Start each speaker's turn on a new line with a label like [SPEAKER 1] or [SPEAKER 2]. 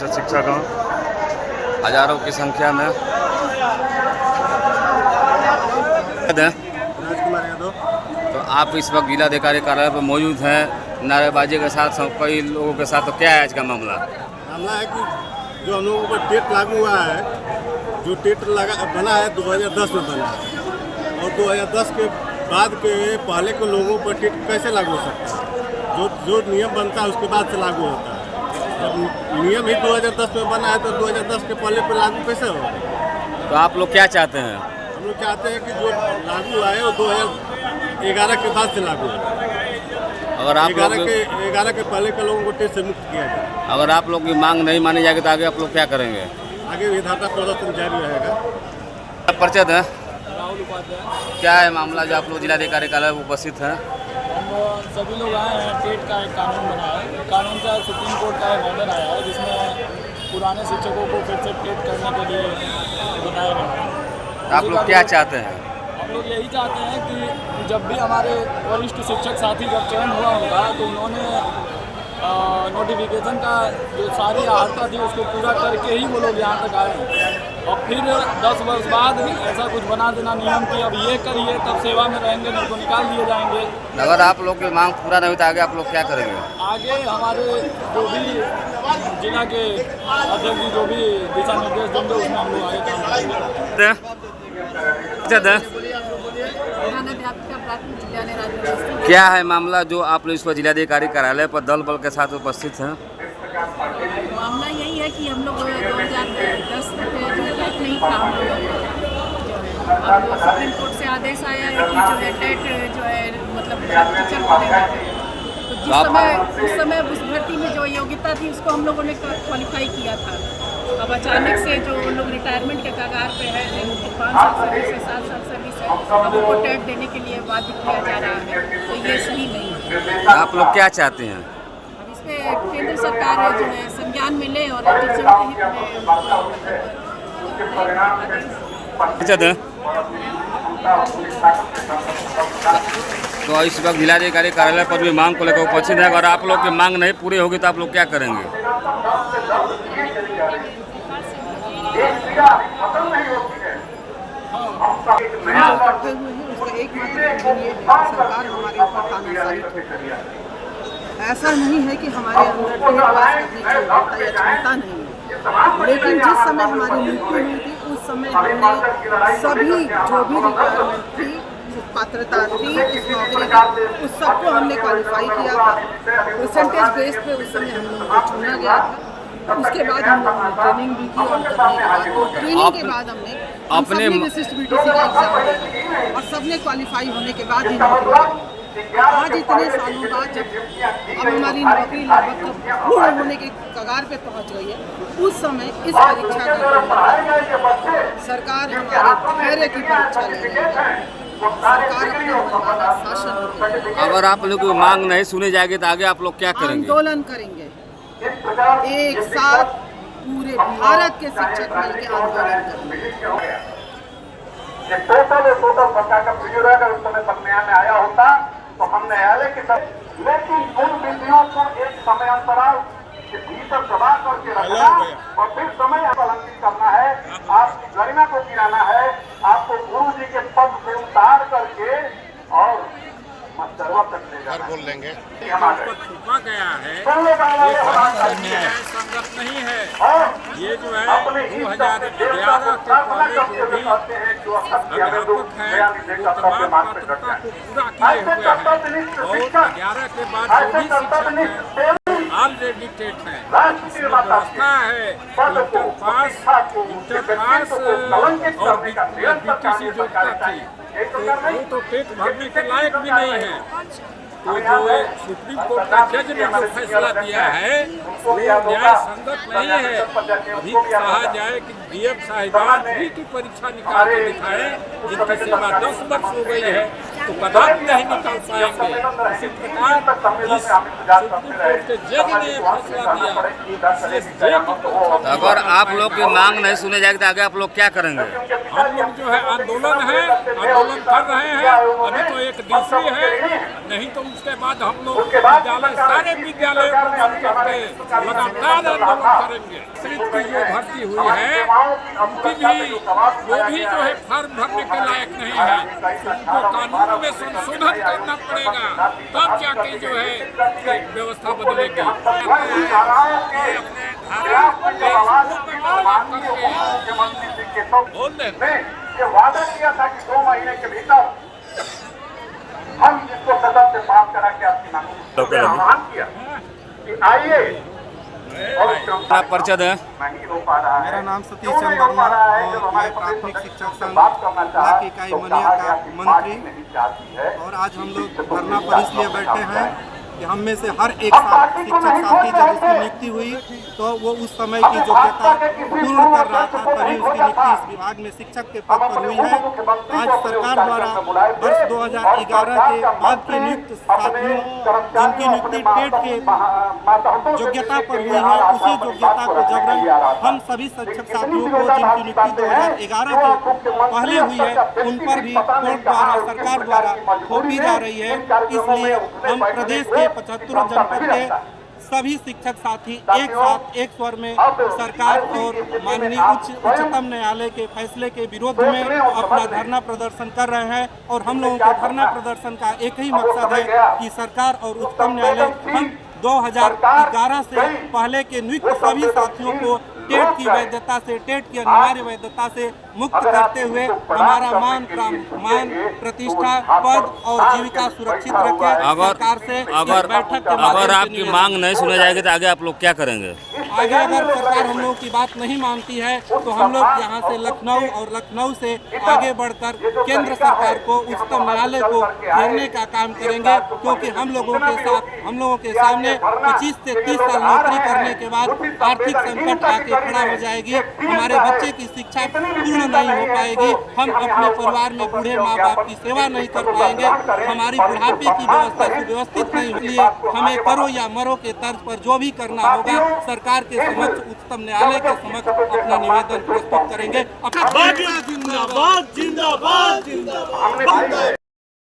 [SPEAKER 1] शिक्षकों हजारों की संख्या में
[SPEAKER 2] राजकुमार यादव।
[SPEAKER 1] तो आप इस वक्त जिलाधिकारी कार्यालय पर मौजूद हैं नारेबाजी के साथ कई लोगों के साथ। तो क्या है आज का मामला?
[SPEAKER 2] मामला है कि जो हम लोगों पर टेट लागू हुआ है, जो टेट बना है 2010 में बना है, और 2010 के बाद के पहले के लोगों पर टेट कैसे लागू हो सकता है? जो नियम बनता है उसके बाद से लागू होता है। जब नियम ही 2010 में बना है तो 2010 के पहले पर लागू कैसे होगा?
[SPEAKER 1] तो आप लोग क्या चाहते हैं?
[SPEAKER 2] हम लोग चाहते हैं कि जो लागू हुआ है वो 2011 के बाद से लागू है।
[SPEAKER 1] अगर आप लोग
[SPEAKER 2] 11 के पहले के लोगों को टेट से मुक्त किया जाए।
[SPEAKER 1] अगर आप लोग की मांग नहीं मानी जाएगी तो आगे आप लोग क्या करेंगे?
[SPEAKER 2] आगे भी धरना प्रदर्शन जारी रहेगा।
[SPEAKER 1] परिचय है
[SPEAKER 3] राहुल उपाध्याय।
[SPEAKER 1] क्या है मामला जो आप लोग जिलाधिकारी कार्यालय में उपस्थित हैं?
[SPEAKER 3] हम सभी लोग आए हैं, टेट का एक कानून बना है। कानून का सुप्रीम कोर्ट का एक ऑर्डर आया है जिसमें पुराने शिक्षकों को फिर से टेट करने के लिए बताया गया है।
[SPEAKER 1] आप लोग क्या चाहते हैं?
[SPEAKER 3] हम लोग यही चाहते हैं कि जब भी हमारे वरिष्ठ शिक्षक साथी जब चयन हुआ होगा तो उन्होंने नोटिफिकेशन का जो सारी आहर्ता थी उसको पूरा करके ही वो लोग यहाँ तक आए। और फिर 10 वर्ष बाद ऐसा कुछ बना देना नियम कि अब ये करिए तब सेवा में रहेंगे, नहीं तो निकाल दिए जाएंगे।
[SPEAKER 1] अगर आप लोग की मांग पूरा नहीं होता आगे आप लोग क्या करेंगे?
[SPEAKER 3] आगे हमारे जो भी जिला के अध्यक्ष जो भी दिशा निर्देश देंगे उसमें हम लोग आगे काम करेंगे।
[SPEAKER 1] क्या है मामला जो आप लोग इस पर जिलाधिकारी कार्यालय पर दल बल के साथ उपस्थित हैं?
[SPEAKER 4] मामला यही है कि हम लोग 2010 तक जो टेट नहीं था, हम लोग अब सुप्रीम कोर्ट से आदेश आया है कि जो है टेट जो है मतलब टीचर को देना है। तो उस समय उस भर्ती में जो योग्यता थी उसको हम लोगों ने क्वालिफाई किया था। अब अचानक से जो लोग रिटायरमेंट के कगार पे है, जिनकी 5 साल सर्विस है, 7 साल सर्विस है, अब उनको टेट देने के लिए बाध्य किया जा रहा है, तो ये सही नहीं है।
[SPEAKER 1] आप लोग क्या चाहते हैं?
[SPEAKER 4] अब इस पर केंद्र सरकार जो है संज्ञान में ले और टीचर के हित में।
[SPEAKER 1] तो इस वक्त जिलाधिकारी कार्यालय पर भी मांग को लेकर उपस्थित है। अगर आप लोग की मांग नहीं पूरी होगी तो आप लोग क्या करेंगे?
[SPEAKER 5] करते हुए ही उसका एकमात्र रीजन ये है कि सरकार हमारे ऊपर तानाशाही कर रही है। ऐसा नहीं है कि हमारे अंदर टेट पास करने की योग्यता या क्षमता नहीं है, लेकिन जिस समय हमारी मृत्यु हुई थी उस समय हमने सभी जो भी रिक्वायरमेंट थी, पात्रता थी इस नौकरी की, उस सबको हमने क्वालिफाई किया था। परसेंटेज बेस पे उस समय हम लोगों को चुना गया था। उसके बाद हम लोगों ने ट्रेनिंग भी की और करने के बाद ट्रेनिंग के बाद हमने अपने विशिष्ट बीटीसी का एग्जाम दिया और सबने क्वालिफाई होने के बाद ही नौकरी पाई। आज इतने सालों बाद जब अब हमारी नौकरी लगभग पूर्ण होने के कगार पे पहुंच गई है, उस समय इस परीक्षा का सरकार हमारे धैर्य की परीक्षा ले रही है। सरकार अपना मनमाना शासन होती है।
[SPEAKER 1] अगर आप लोग की मांग नहीं सुनी जाएगी तो आगे आप लोग क्या करेंगे?
[SPEAKER 5] आंदोलन करेंगे, एक साथ पूरे भारत के शिक्षक मिलकर आंदोलन करेंगे।
[SPEAKER 6] टोटल सरकार का वीडियो रहेगा, उस समय संज्ञान में आया होता तो हम न्यायालय के साथ, लेकिन उन विधियों को एक समय अंतराल के भीतर दबा करके रखना और फिर समय आवंटित करना है, आपकी गरिमा को गिराना है, आपको गुरु जी के पद से उतार करके और बोल लेंगे
[SPEAKER 7] छुपा गया है, ये संगत नहीं है। ये जो है 2011 के पहले जो भी अध्यापक है वो तमाम पात्रता को पूरा किए हुए हैं और 11 के बाद जो भी शिक्षक है ऑलरेडी टेट है। इसमें व्यवस्था है इंटर पास और बीटीसी योग्यता थी, तो वो तो टेट भरने के लायक भी नहीं है। तो जो सुप्रीम कोर्ट का जज ने जो फैसला दिया है वो न्याय संगत नहीं है। अभी कहा जाए कि डीएम साहिबान भी की परीक्षा निकाल के दिखाएं जिनकी सेवा 10 वर्ष हो गई है। तो कदापि नहीं निकाल पाएंगे। इसी प्रकार इस सुप्रीम कोर्ट के जज ने फैसला दिया, इसलिए जज
[SPEAKER 1] अगर आप लोग की मांग नहीं सुने जाएगी तो आगे आप लोग क्या करेंगे?
[SPEAKER 7] हम लोग जो है आंदोलन कर रहे हैं। अभी तो एक डीसी है, नहीं तो उसके बाद हम लोग विद्यालय सारे विद्यालयों को बंद करके लगातार आंदोलन करेंगे। संस्कृत की जो भर्ती हुई है उनकी भी वो भी जो है फॉर्म भरने के लायक नहीं है, उनको कानून में संशोधन करना पड़ेगा, तब जाके जो है व्यवस्था बदलेगी।
[SPEAKER 6] ये वादा किया था कि 2 महीने के भीतर हम इसको सदन से पास करा के आपकी मांग आह्वान किया कि आइए और
[SPEAKER 1] परिचय दें।
[SPEAKER 6] नहीं हो पा रहा है।
[SPEAKER 8] मेरा नाम सतीश चंद्र वर्मा और मैं प्राथमिक शिक्षक संघ ब्लॉक इकाई मनिया का मंत्री। और आज हम लोग धरना पर इसलिए बैठे हैं कि हम में से हर एक शिक्षक साथी जब उसकी नियुक्ति हुई तो वो उस समय की योग्यता पूर्ण कर रहा था, तभी उसकी नियुक्ति इस विभाग में शिक्षक के पद पर हुई है। आज सरकार द्वारा वर्ष 2011 के बाद के नियुक्त साथियों जिनकी नियुक्ति टेट के योग्यता पर हुई है, उसी योग्यता को जबरन हम सभी शिक्षक साथियों को जिनकी नियुक्ति 2011 के पहले हुई है उन पर भी कोर्ट द्वारा सरकार द्वारा थोपी जा रही है। इसलिए हम प्रदेश के 75 जनपद के सभी शिक्षक साथी एक साथ एक स्वर में सरकार और माननीय उच्चतम न्यायालय के फैसले के विरोध में अपना धरना प्रदर्शन कर रहे हैं। और हम लोगों के धरना प्रदर्शन का एक ही मकसद है कि सरकार और उच्चतम न्यायालय हम 2011 से पहले के नियुक्त सभी साथियों को टेट की वैधता से, टेट की अनिवार्य वैधता से मुक्त करते हुए हमारा मान प्रतिष्ठा, पद और जीविका सुरक्षित रखे। सरकार से
[SPEAKER 1] अगर आपकी मांग नहीं सुनी जाएगी तो आगे आप लोग क्या करेंगे?
[SPEAKER 8] आगे अगर सरकार हम लोगों की बात नहीं मानती है तो हम लोग यहाँ से लखनऊ और लखनऊ से आगे बढ़कर केंद्र सरकार को, उच्चतम न्यायालय को घेरने का काम करेंगे। क्योंकि हम लोगों के सामने 25 से 30 साल नौकरी करने के बाद आर्थिक संकट आके खड़ा हो जाएगी, हमारे बच्चे की शिक्षा पूर्ण नहीं हो पाएगी, हम अपने परिवार में बूढ़े माँ बाप की सेवा नहीं कर पाएंगे, हमारी बुढ़ापे की व्यवस्था सुव्यवस्थित नहीं हुई है। हमें करो या मरो के तर्ज पर जो भी करना होगा सरकार के समक्ष, उच्चतम न्यायालय के समक्ष अपना निवेदन प्रस्तुत करेंगे।